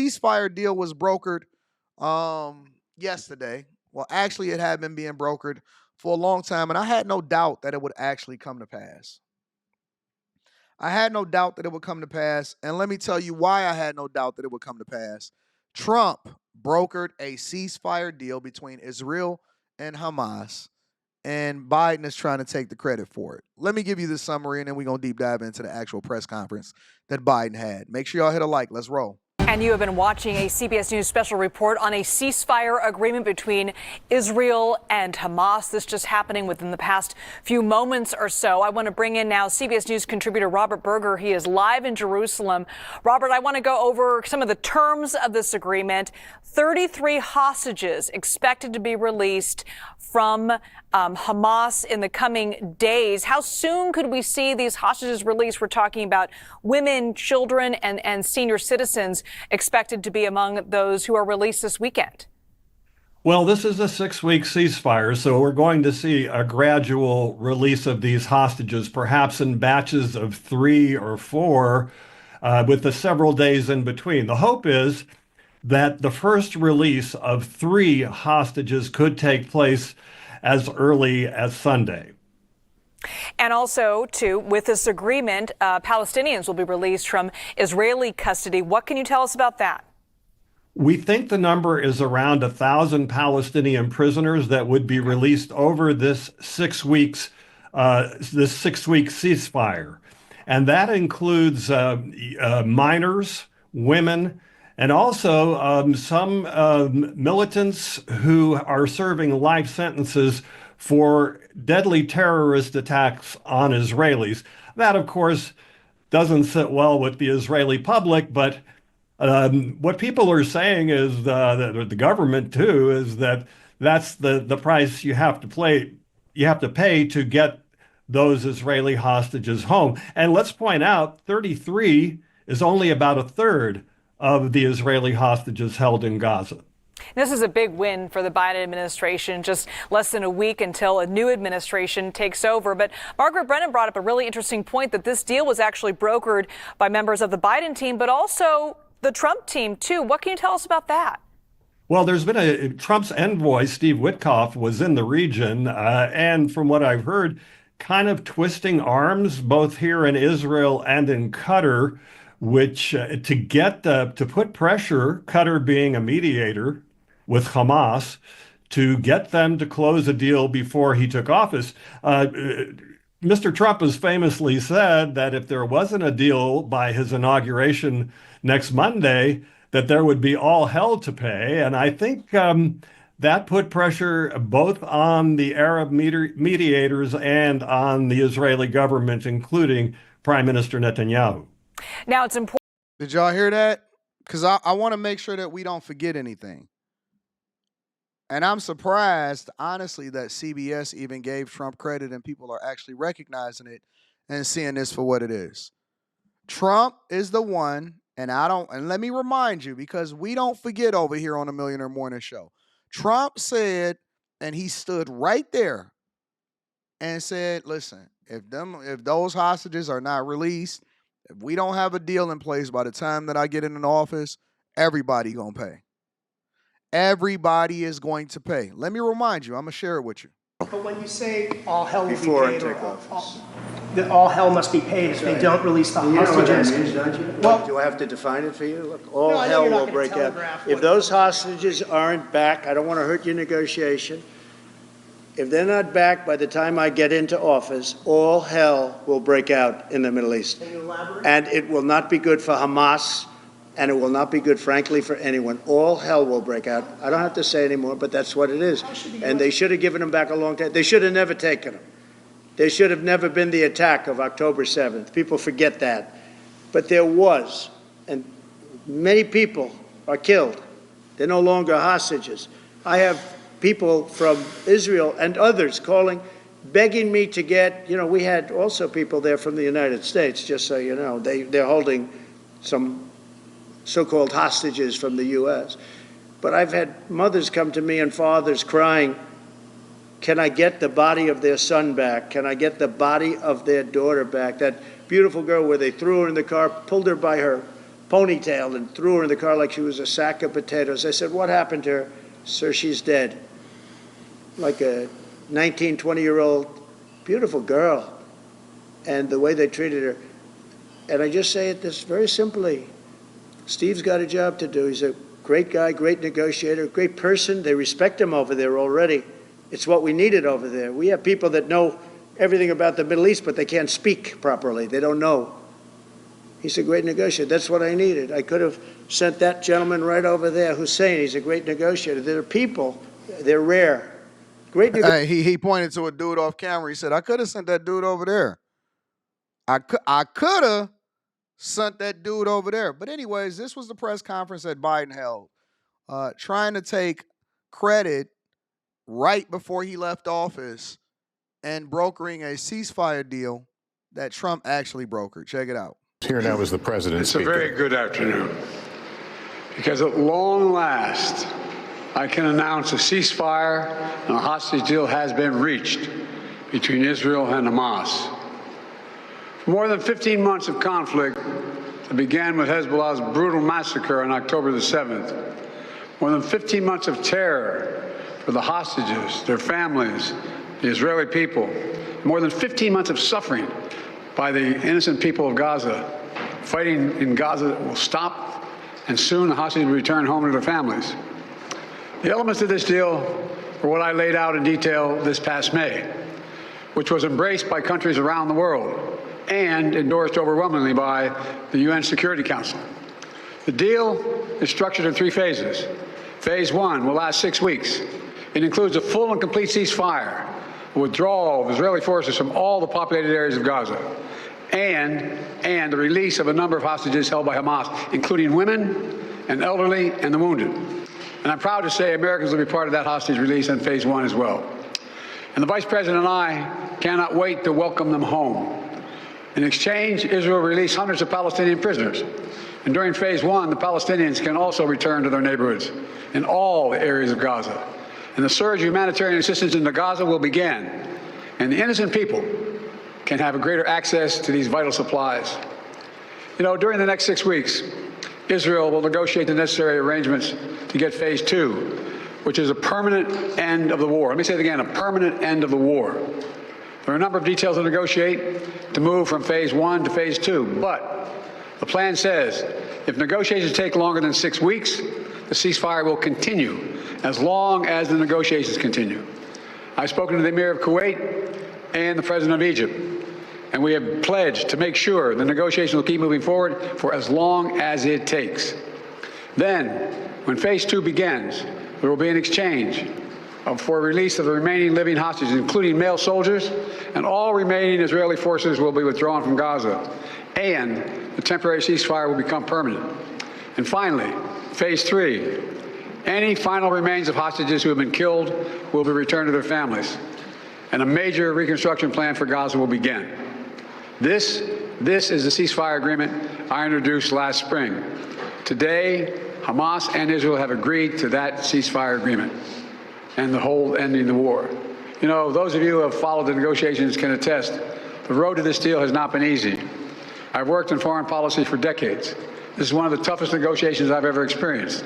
ceasefire deal was brokered yesterday. Well, actually, it had been being brokered for a long time, and I had no doubt that it would actually come to pass. I had no doubt that it would come to pass, and let me tell you why I had no doubt that it would come to pass. Trump brokered a ceasefire deal between Israel and Hamas, and Biden is trying to take the credit for it. Let me give you the summary, and then we're going to deep dive into the actual press conference that Biden had. Make sure y'all hit a like. Let's roll. And you have been watching a CBS News special report on a ceasefire agreement between Israel and Hamas. This just happening within the past few moments or so. I want to bring in now CBS News contributor Robert Berger. He is live in Jerusalem. Robert, I want to go over some of the terms of this agreement. 33 hostages expected to be released from Hamas in the coming days. How soon could we see these hostages released? We're talking about women, children, and senior citizens expected to be among those who are released this weekend. Well, this is a 6-week ceasefire, so we're going to see a gradual release of these hostages, perhaps in batches of 3 or 4, with the several days in between. The hope is that the first release of 3 hostages could take place as early as Sunday. And also, too, with this agreement, Palestinians will be released from Israeli custody. What can you tell us about that? We think the number is around 1,000 Palestinian prisoners that would be released over this 6 weeks, this 6-week ceasefire. And that includes minors, women, and also some militants who are serving life sentences for deadly terrorist attacks on Israelis. That, of course, doesn't sit well with the Israeli public, but what people are saying is, the government too, is that that's the price you have to pay to get those Israeli hostages home. And let's point out, 33 is only about a third of the Israeli hostages held in Gaza. This is a big win for the Biden administration, just less than a week until a new administration takes over. But Margaret Brennan brought up a really interesting point, that this deal was actually brokered by members of the Biden team, but also the Trump team, too. What can you tell us about that? Well, there's been Trump's envoy, Steve Witkoff, was in the region, and from what I've heard, kind of twisting arms both here in Israel and in Qatar, which to put pressure, Qatar being a mediator with Hamas, to get them to close a deal before he took office. Mr. Trump has famously said that if there wasn't a deal by his inauguration next Monday, that there would be all hell to pay. And I think that put pressure both on the Arab mediators and on the Israeli government, including Prime Minister Netanyahu. Now it's important. Did y'all hear that? Because I want to make sure that we don't forget anything. And I'm surprised, honestly, that CBS even gave Trump credit and people are actually recognizing it and seeing this for what it is. Trump is the one, and let me remind you, because we don't forget over here on the Millionaire Morning Show. Trump said, and he stood right there and said, listen, if those hostages are not released, if we don't have a deal in place by the time that I get in office, everybody gonna pay. Everybody is going to pay. Let me remind you, I'm going to share it with you. But when you say all hell will Before be paid, I take office. that all hell must be paid if they don't release the hostages. You know what that means, don't you? Well, do I have to define it for you? Look, all No, I know hell you're not will gonna break out. telegraph If what- those hostages aren't back, I don't want to hurt your negotiation. If they're not back by the time I get into office, all hell will break out in the Middle East. Can you elaborate? And it will not be good for Hamas, and it will not be good, frankly, for anyone. All hell will break out. I don't have to say anymore, but that's what it is. And they should have given them back a long time. They should have never taken them. There should have never been the attack of October 7th. People forget that. But there was, and many people are killed. They're no longer hostages. I have people from Israel and others calling, begging me to get, we had also people there from the United States, just so you know. They're holding some so-called hostages from the U.S. But I've had mothers come to me and fathers crying, can I get the body of their son back? Can I get the body of their daughter back? That beautiful girl where they threw her in the car, pulled her by her ponytail and threw her in the car like she was a sack of potatoes. I said, what happened to her? Sir, she's dead. Like a 19, 20-year-old beautiful girl. And the way they treated her. And I just say it this very simply. Steve's got a job to do. He's a great guy, great negotiator, great person. They respect him over there already. It's what we needed over there. We have people that know everything about the Middle East, but they can't speak properly. They don't know. He's a great negotiator. That's what I needed. I could have sent that gentleman right over there, Hussein. He's a great negotiator. There are people, they're rare. Great negotiator. Hey, he pointed to a dude off camera. He said, I could have sent that dude over there. I could have sent that dude over there. But anyways, this was the press conference that Biden held, trying to take credit right before he left office and brokering a ceasefire deal that Trump actually brokered. Check it out. Here now is the president. It's a very good afternoon, because at long last, I can announce a ceasefire and a hostage deal has been reached between Israel and Hamas. For more than 15 months of conflict that began with Hezbollah's brutal massacre on October the 7th, more than 15 months of terror for the hostages, their families, the Israeli people, more than 15 months of suffering by the innocent people of Gaza. Fighting in Gaza will stop, and soon the hostages will return home to their families. The elements of this deal were what I laid out in detail this past May, which was embraced by countries around the world and endorsed overwhelmingly by the UN Security Council. The deal is structured in 3 phases. Phase 1 will last 6 weeks. It includes a full and complete ceasefire, a withdrawal of Israeli forces from all the populated areas of Gaza, and the release of a number of hostages held by Hamas, including women and elderly and the wounded. And I'm proud to say Americans will be part of that hostage release in Phase 1 as well. And the Vice President and I cannot wait to welcome them home. In exchange, Israel released hundreds of Palestinian prisoners. And during Phase 1, the Palestinians can also return to their neighborhoods in all areas of Gaza. And the surge of humanitarian assistance into Gaza will begin. And the innocent people can have a greater access to these vital supplies. You know, during the next 6 weeks, Israel will negotiate the necessary arrangements to get Phase 2, which is a permanent end of the war. Let me say it again, a permanent end of the war. There are a number of details to negotiate to move from Phase 1 to Phase 2, but the plan says if negotiations take longer than 6 weeks, the ceasefire will continue as long as the negotiations continue. I've spoken to the Emir of Kuwait and the President of Egypt, and we have pledged to make sure the negotiations will keep moving forward for as long as it takes. Then, when Phase 2 begins, there will be an exchange for release of the remaining living hostages, including male soldiers, and all remaining Israeli forces will be withdrawn from Gaza, and the temporary ceasefire will become permanent. And finally, Phase 3, any final remains of hostages who have been killed will be returned to their families, and a major reconstruction plan for Gaza will begin. This is the ceasefire agreement I introduced last spring. Today, Hamas and Israel have agreed to that ceasefire agreement and the whole ending the war. You know, those of you who have followed the negotiations can attest, the road to this deal has not been easy. I've worked in foreign policy for decades. This is one of the toughest negotiations I've ever experienced.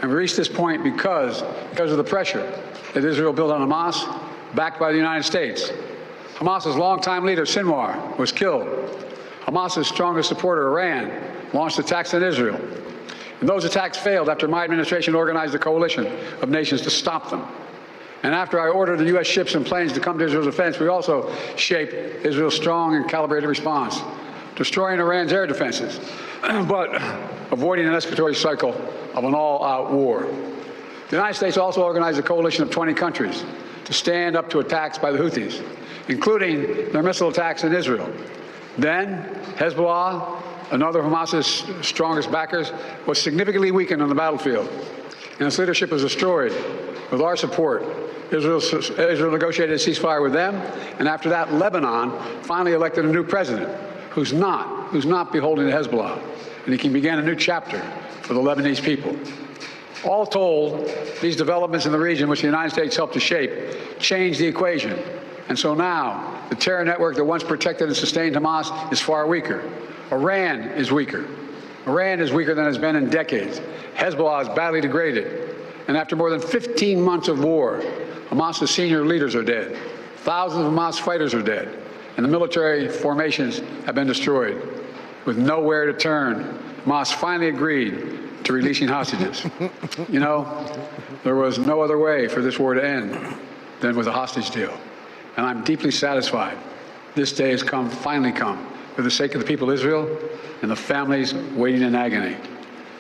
And we reached this point because of the pressure that Israel built on Hamas, backed by the United States. Hamas's longtime leader, Sinwar, was killed. Hamas's strongest supporter, Iran, launched attacks on Israel. And those attacks failed after my administration organized a coalition of nations to stop them. And after I ordered the U.S. ships and planes to come to Israel's defense, we also shaped Israel's strong and calibrated response, destroying Iran's air defenses, but avoiding an escalatory cycle of an all-out war. The United States also organized a coalition of 20 countries to stand up to attacks by the Houthis, including their missile attacks in Israel. Then Hezbollah, another of Hamas's strongest backers, was significantly weakened on the battlefield, and its leadership was destroyed. With our support, Israel negotiated a ceasefire with them, and after that, Lebanon finally elected a new president who's not beholden to Hezbollah, and he can begin a new chapter for the Lebanese people. All told, these developments in the region, which the United States helped to shape, changed the equation. And so now, the terror network that once protected and sustained Hamas is far weaker. Iran is weaker. Iran is weaker than it's been in decades. Hezbollah is badly degraded. And after more than 15 months of war, Hamas's senior leaders are dead. Thousands of Hamas fighters are dead. And the military formations have been destroyed. With nowhere to turn, Hamas finally agreed to releasing hostages. You know, there was no other way for this war to end than with a hostage deal. And I'm deeply satisfied this day has finally come, for the sake of the people of Israel and the families waiting in agony,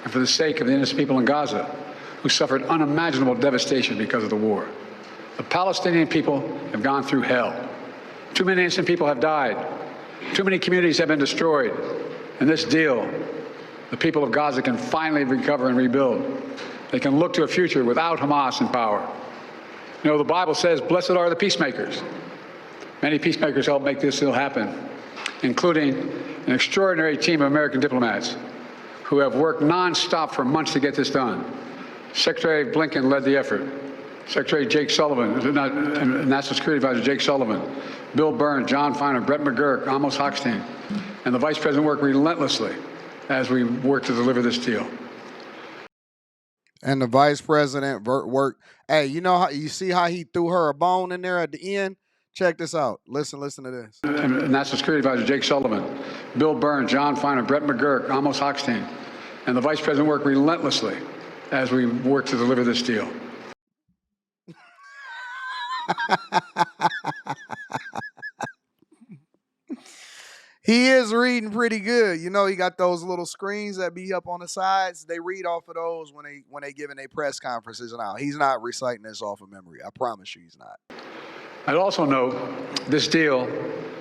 and for the sake of the innocent people in Gaza who suffered unimaginable devastation because of the war. The Palestinian people have gone through hell. Too many innocent people have died. Too many communities have been destroyed. And this deal, the people of Gaza can finally recover and rebuild. They can look to a future without Hamas in power. You know, the Bible says, blessed are the peacemakers. Many peacemakers helped make this deal happen, including an extraordinary team of American diplomats who have worked nonstop for months to get this done. Secretary Blinken led the effort. Secretary Jake Sullivan, National Security Advisor Jake Sullivan, Bill Burns, John Feiner, Brett McGurk, Amos Hochstein, and the Vice President worked relentlessly as we work to deliver this deal. And the Vice President worked. Hey, you know how you see how he threw her a bone in there at the end? Check this out. Listen to this. National Security Advisor Jake Sullivan, Bill Burns, John Feiner, Brett McGurk, Amos Hochstein, and the Vice President worked relentlessly as we work to deliver this deal. He is reading pretty good. You know, he got those little screens that be up on the sides. They read off of those when they giving their press conferences and all. He's not reciting this off of memory. I promise you he's not. I'd also note this deal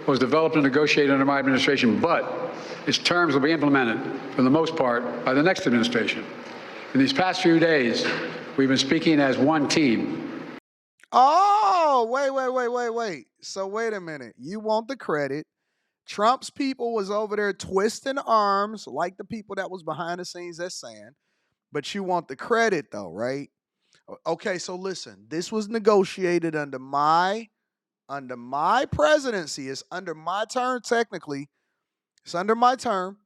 was developed and negotiated under my administration, but its terms will be implemented, for the most part, by the next administration. In these past few days, we've been speaking as one team. Oh, wait. So wait a minute. You want the credit. Trump's people was over there twisting arms like the people that was behind the scenes that's saying, but you want the credit though, right? Okay, so listen, this was negotiated under my presidency. It's under my term technically. It's under my term,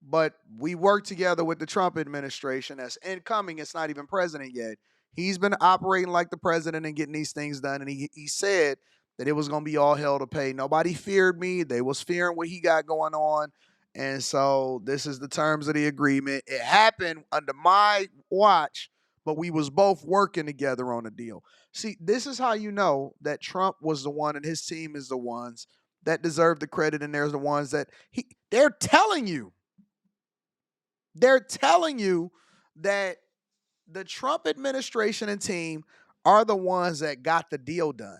but we worked together with the Trump administration as incoming. It's not even president yet. He's been operating like the president and getting these things done, and he said that it was going to be all hell to pay. Nobody feared me. They was fearing what he got going on. And so this is the terms of the agreement. It happened under my watch, but we was both working together on a deal. See, this is how you know that Trump was the one and his team is the ones that deserve the credit, and there's the ones that they're telling you. They're telling you that the Trump administration and team are the ones that got the deal done.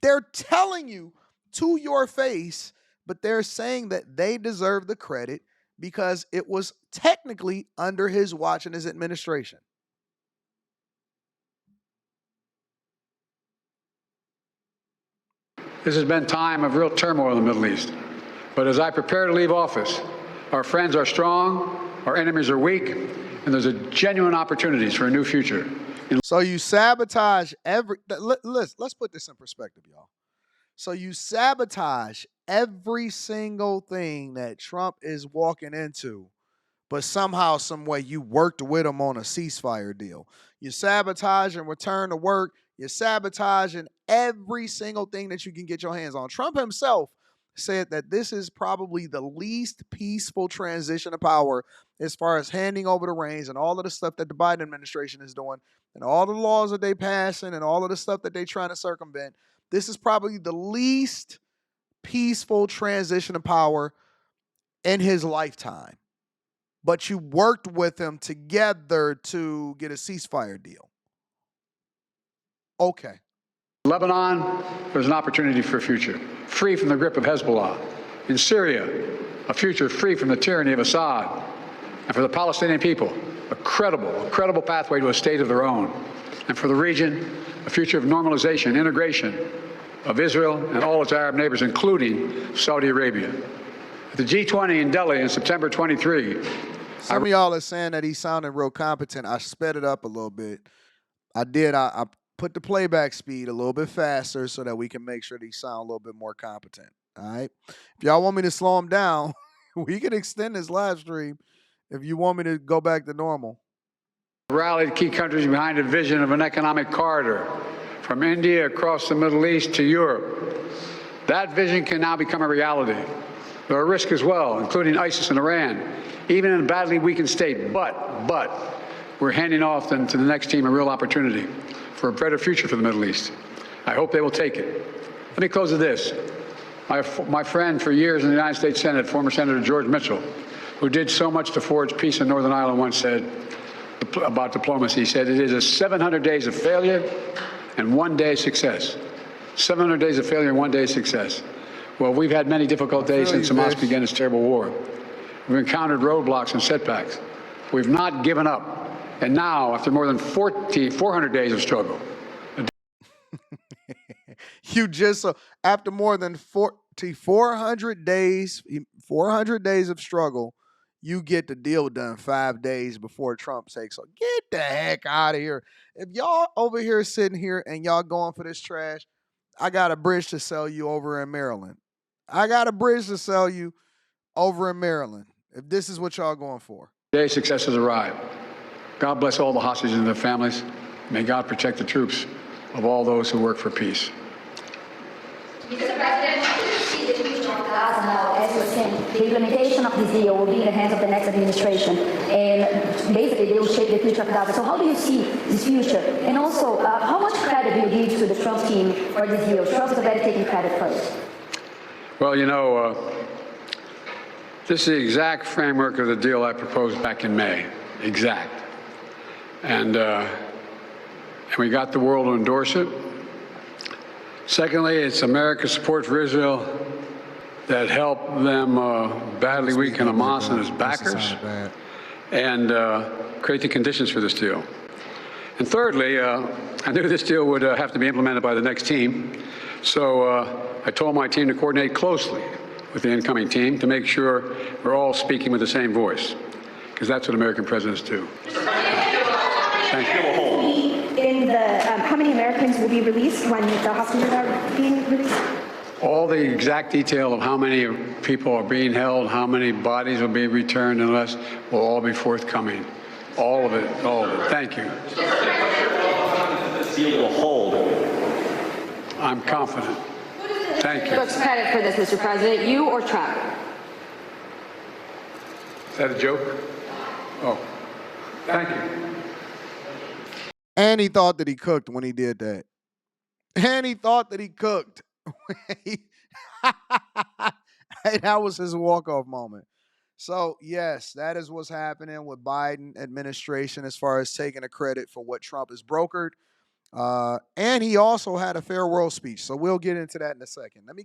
They're telling you to your face, but they're saying that they deserve the credit because it was technically under his watch and his administration. This has been a time of real turmoil in the Middle East. But as I prepare to leave office, our friends are strong, our enemies are weak, and there's a genuine opportunities for a new future. So you sabotage let's put this in perspective, y'all. So you sabotage every single thing that Trump is walking into, but somehow, some way you worked with him on a ceasefire deal. You sabotage and return to work. You're sabotaging every single thing that you can get your hands on. Trump himself said that this is probably the least peaceful transition of power as far as handing over the reins and all of the stuff that the Biden administration is doing and all the laws that they passing and all of the stuff that they're trying to circumvent. This is probably the least peaceful transition of power in his lifetime. But you worked with him together to get a ceasefire deal. Okay. Lebanon, there's an opportunity for a future, free from the grip of Hezbollah. In Syria, a future free from the tyranny of Assad. And for the Palestinian people, a credible pathway to a state of their own. And for the region, a future of normalization, integration of Israel and all its Arab neighbors, including Saudi Arabia. At the G20 in Delhi in September 23. Some of y'all are saying that he sounded real competent. I sped it up a little bit. I put the playback speed a little bit faster so that we can make sure that he sound a little bit more competent. All right. If y'all want me to slow him down, We can extend this live stream if you want me to go back to normal. Rallied key countries behind a vision of an economic corridor from India across the Middle East to Europe. That vision can now become a reality. There are risks as well, including ISIS and Iran, even in a badly weakened state. But we're handing off to the next team a real opportunity for a better future for the Middle East. I hope they will take it. Let me close with this. My friend for years in the United States Senate, former Senator George Mitchell, who did so much to forge peace in Northern Ireland, once said about diplomacy, he said, it is a 700 days of failure and 1 day of success. 700 days of failure and 1 day of success. Well, we've had many difficult days since Hamas began its terrible war. We've encountered roadblocks and setbacks. We've not given up. And now, after more than 400 days of struggle, after more than 400 days of struggle, you get the deal done 5 days before Trump takes off. Get the heck out of here. If y'all over here sitting here and y'all going for this trash, I got a bridge to sell you over in Maryland. If this is what y'all going for. Day success has arrived. God bless all the hostages and their families. May God protect the troops of all those who work for peace. Mr. President, how do you see the future of Gaza now? As you're saying, the implementation of this deal will be in the hands of the next administration, and basically they will shape the future of Gaza. So how do you see this future? And also, how much credit do you give to the Trump team for this deal? Trump is already taking credit first. Well, you know, this is the exact framework of the deal I proposed back in May. Exact. And we got the world to endorse it. Secondly, it's America's support for Israel that helped them badly weaken Hamas and its backers and create the conditions for this deal. And thirdly, I knew this deal would have to be implemented by the next team, so I told my team to coordinate closely with the incoming team to make sure we're all speaking with the same voice, because that's what American presidents do. Thank you. How many Americans will be released when the hostages are being released? All the exact detail of how many people are being held, how many bodies will be returned and less, will all be forthcoming. All of it, all of it. Thank you. This deal will hold. I'm confident. Thank you. Who took credit for this, Mr. President, you or Trump? Is that a joke? Oh, thank you. And he thought that he cooked when he did that. And he thought that he cooked. That was his walk-off moment. So, yes, that is what's happening with Biden administration as far as taking the credit for what Trump has brokered. And he also had a farewell speech. So we'll get into that in a second. Let me